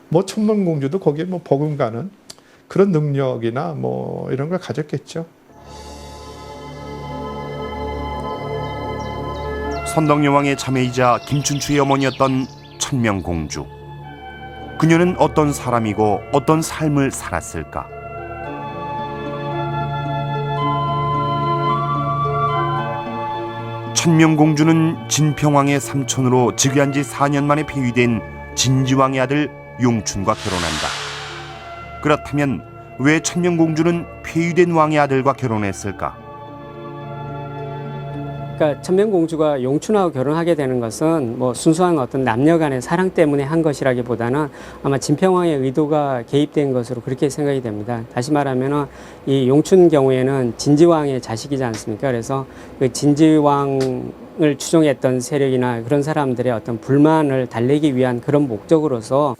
뭐 천명공주도 거기에 뭐 버금가는 그런 능력이나 뭐 이런 걸 가졌겠죠. 선덕여왕의 자매이자 김춘추의 어머니였던 천명공주. 그녀는 어떤 사람이고 어떤 삶을 살았을까? 천명공주는 진평왕의 삼촌으로 즉위한 지 4년 만에 폐위된 진지왕의 아들 용춘과 결혼한다. 그렇다면 왜 천명공주는 폐위된 왕의 아들과 결혼했을까? 그러니까 천명공주가 용춘하고 결혼하게 되는 것은 뭐 순수한 어떤 남녀 간의 사랑 때문에 한 것이라기보다는 아마 진평왕의 의도가 개입된 것으로 그렇게 생각이 됩니다. 다시 말하면은 이 용춘 경우에는 진지왕의 자식이지 않습니까? 그래서 그 진지왕을 추종했던 세력이나 그런 사람들의 어떤 불만을 달래기 위한 그런 목적으로서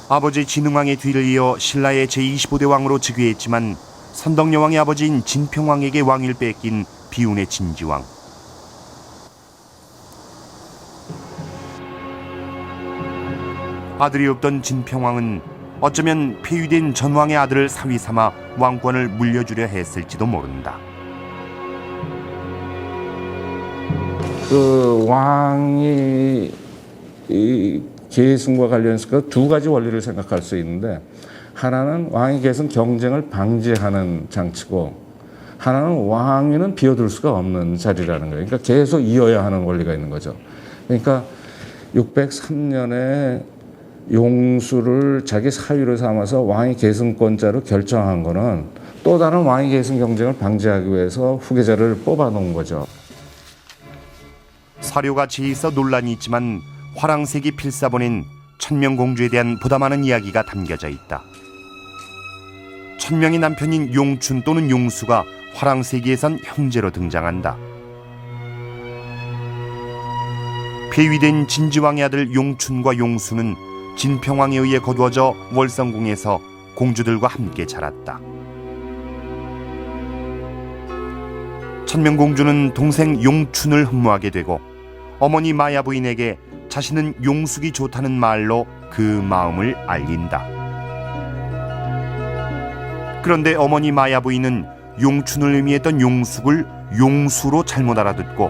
아버지 진흥왕의 뒤를 이어 신라의 제25대 왕으로 즉위했지만 선덕여왕의 아버지인 진평왕에게 왕위를 뺏긴 비운의 진지왕. 아들이 없던 진평왕은 어쩌면 폐위된 전왕의 아들을 사위 삼아 왕권을 물려주려 했을지도 모른다. 그 왕이 이 계승과 관련해서 그 두 가지 원리를 생각할 수 있는데, 하나는 왕위 계승 경쟁을 방지하는 장치고, 하나는 왕위는 비워둘 수가 없는 자리라는 거예요. 그러니까 계속 이어야 하는 원리가 있는 거죠. 그러니까 603년에 용수를 자기 사위로 삼아서 왕위 계승권자로 결정한 거는 또 다른 왕위 계승 경쟁을 방지하기 위해서 후계자를 뽑아놓은 거죠. 사료가 제있어 논란이 있지만 화랑색이 필사본엔 천명공주에 대한 보다 많은 이야기가 담겨져 있다. 천명의 남편인 용춘 또는 용수가 화랑세기에선 형제로 등장한다. 폐위된 진지왕의 아들 용춘과 용수는 진평왕에 의해 거두어져 월성궁에서 공주들과 함께 자랐다. 천명공주는 동생 용춘을 흠모하게 되고 어머니 마야 부인에게 자신은 용숙이 좋다는 말로 그 마음을 알린다. 그런데 어머니 마야 부인은 용춘을 의미했던 용숙을 용수로 잘못 알아듣고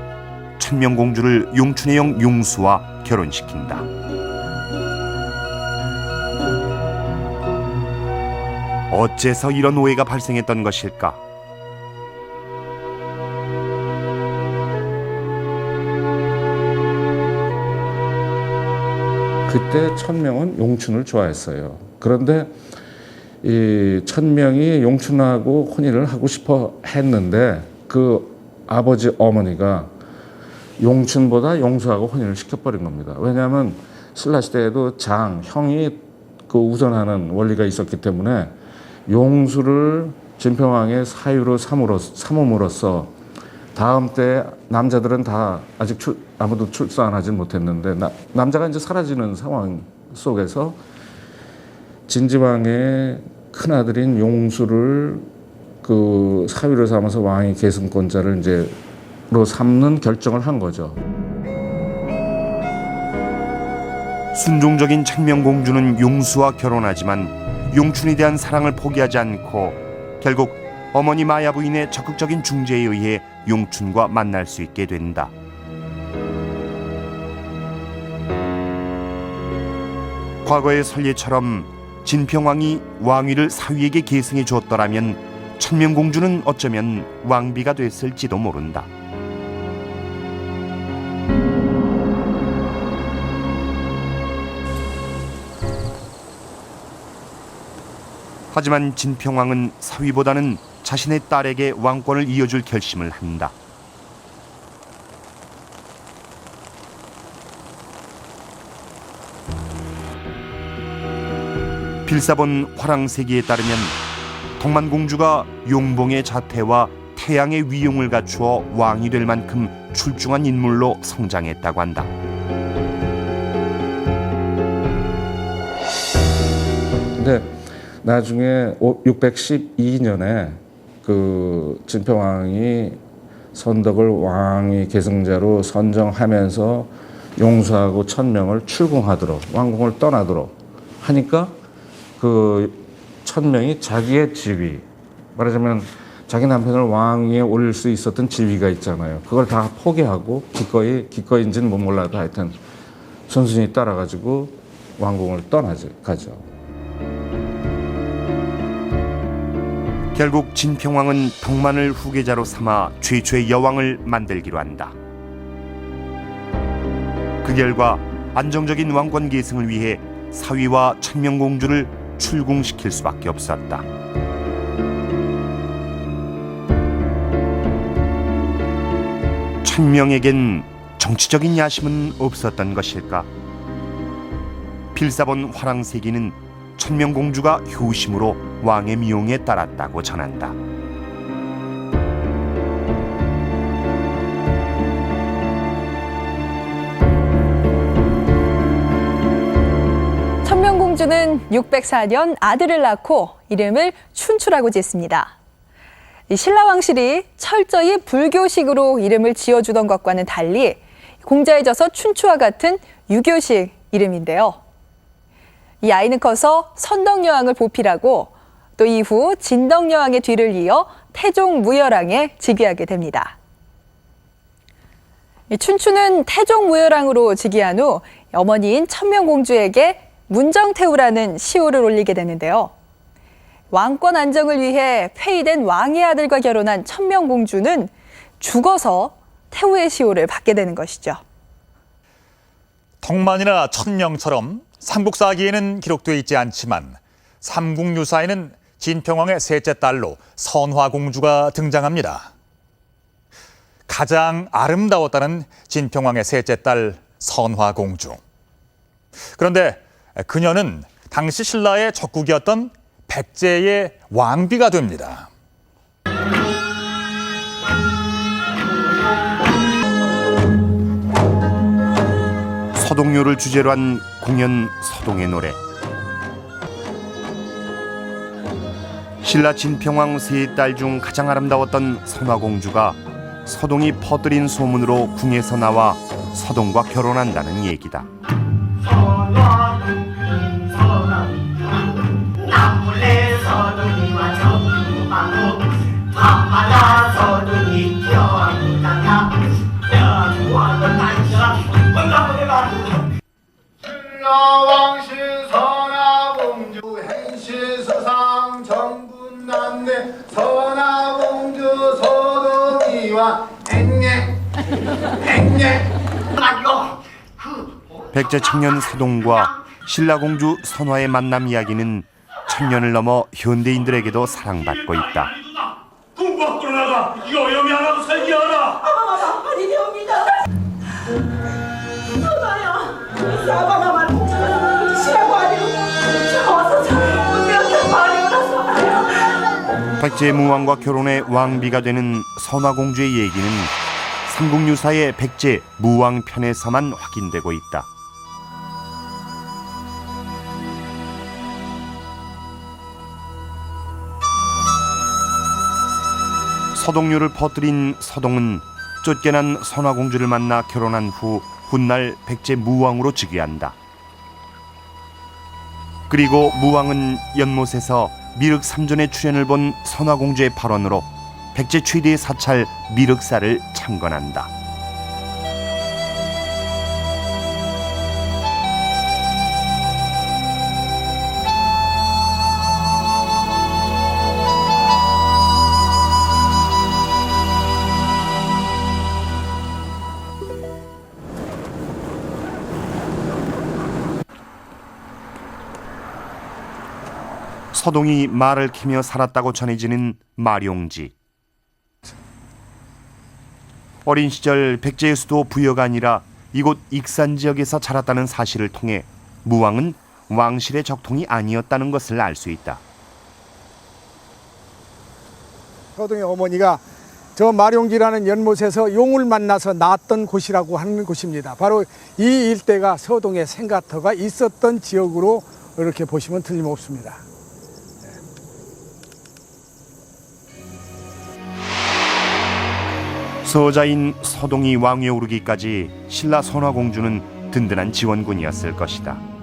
천명공주를 용춘의 형 용수와 결혼시킨다. 어째서 이런 오해가 발생했던 것일까? 그때 천명은 용춘을 좋아했어요. 그런데 이 천명이 용춘하고 혼인을 하고 싶어 했는데 그 아버지 어머니가 용춘보다 용수하고 혼인을 시켜버린 겁니다. 왜냐하면 신라시대에도 형이 그 우선하는 원리가 있었기 때문에 용수를 진평왕의 사유로 삼음으로써 다음 때 남자들은 다 아직 아무도 출산하지 못했는데 남자가 이제 사라지는 상황 속에서 진지왕의 큰아들인 용수를 그 사위로 삼아서 왕위 계승권자를 이제로 삼는 결정을 한 거죠. 순종적인 천명공주는 용수와 결혼하지만 용춘에 대한 사랑을 포기하지 않고 결국 어머니 마야 부인의 적극적인 중재에 의해 용춘과 만날 수 있게 된다. 과거의 설례처럼 진평왕이 왕위를 사위에게 계승해 주었더라면 천명공주는 어쩌면 왕비가 됐을지도 모른다. 하지만 진평왕은 사위보다는 자신의 딸에게 왕권을 이어줄 결심을 한다. 필사본 화랑세기에 따르면 동만공주가 용봉의 자태와 태양의 위용을 갖추어 왕이 될 만큼 출중한 인물로 성장했다고 한다. 근데 나중에 612년에 그 진평왕이 선덕을 왕위 계승자로 선정하면서 용수하고 천명을 출궁하도록 왕궁을 떠나도록 하니까 그 천명이 자기의 지위, 말하자면 자기 남편을 왕위에 올릴 수 있었던 지위가 있잖아요. 그걸 다 포기하고 기꺼이인지는 못 몰라도 하여튼 순순히 따라가지고 왕궁을 가죠. 결국 진평왕은 덕만을 후계자로 삼아 최초의 여왕을 만들기로 한다. 그 결과 안정적인 왕권 계승을 위해 사위와 천명공주를 출궁시킬 수밖에 없었다. 천명에겐 정치적인 야심은 없었던 것일까? 필사본 화랑세기는 천명공주가 효심으로 왕의 미용에 따랐다고 전한다. 천명공주는 604년 아들을 낳고 이름을 춘추라고 짓습니다. 이 신라왕실이 철저히 불교식으로 이름을 지어주던 것과는 달리 공자에 져서 춘추와 같은 유교식 이름인데요. 이 아이는 커서 선덕여왕을 보필하고 또 이후 진덕여왕의 뒤를 이어 태종무열왕에 즉위하게 됩니다. 춘추는 태종무열왕으로 즉위한 후 어머니인 천명공주에게 문정태우라는 시호를 올리게 되는데요. 왕권 안정을 위해 폐위된 왕의 아들과 결혼한 천명공주는 죽어서 태우의 시호를 받게 되는 것이죠. 덕만이나 천명처럼 삼국사기에는 기록되어 있지 않지만 삼국유사에는 진평왕의 셋째 딸로 선화공주가 등장합니다. 가장 아름다웠다는 진평왕의 셋째 딸 선화공주. 그런데 그녀는 당시 신라의 적국이었던 백제의 왕비가 됩니다. 서동요를 주제로 한 공연 서동의 노래. 신라 진평왕 세 딸 중 가장 아름다웠던 선화공주가 서동이 퍼뜨린 소문으로 궁에서 나와 서동과 결혼한다는 얘기다. 신라왕실 선화공주 행실서상 정군난내 선화공주 서동이와 행례 백제 청년 서동과 신라공주 선화의 만남 이야기는 천년을 넘어 현대인들에게도 사랑받고 있다. 공부 밖으로 나가! 여염이 하나도 살기 하나! 아니 됩니다. 소나야, 사바나 말고 시라고 아니고 어서 운명을 말이오라 소나야. 백제 무왕과 결혼해 왕비가 되는 선화공주의 얘기는 삼국유사의 백제 무왕 편에서만 확인되고 있다. 서동요를 퍼뜨린 서동은 쫓겨난 선화공주를 만나 결혼한 후 훗날 백제 무왕으로 즉위한다. 그리고 무왕은 연못에서 미륵 3전의 출현을 본 선화공주의 발언으로 백제 최대의 사찰 미륵사를 창건한다. 서동이 말을 캐며 살았다고 전해지는 마룡지. 어린 시절 백제의 수도 부여가 아니라 이곳 익산 지역에서 자랐다는 사실을 통해 무왕은 왕실의 적통이 아니었다는 것을 알 수 있다. 서동의 어머니가 저 마룡지라는 연못에서 용을 만나서 낳았던 곳이라고 하는 곳입니다. 바로 이 일대가 서동의 생가터가 있었던 지역으로 이렇게 보시면 틀림없습니다. 서자인 서동이 왕위에 오르기까지 신라 선화공주는 든든한 지원군이었을 것이다.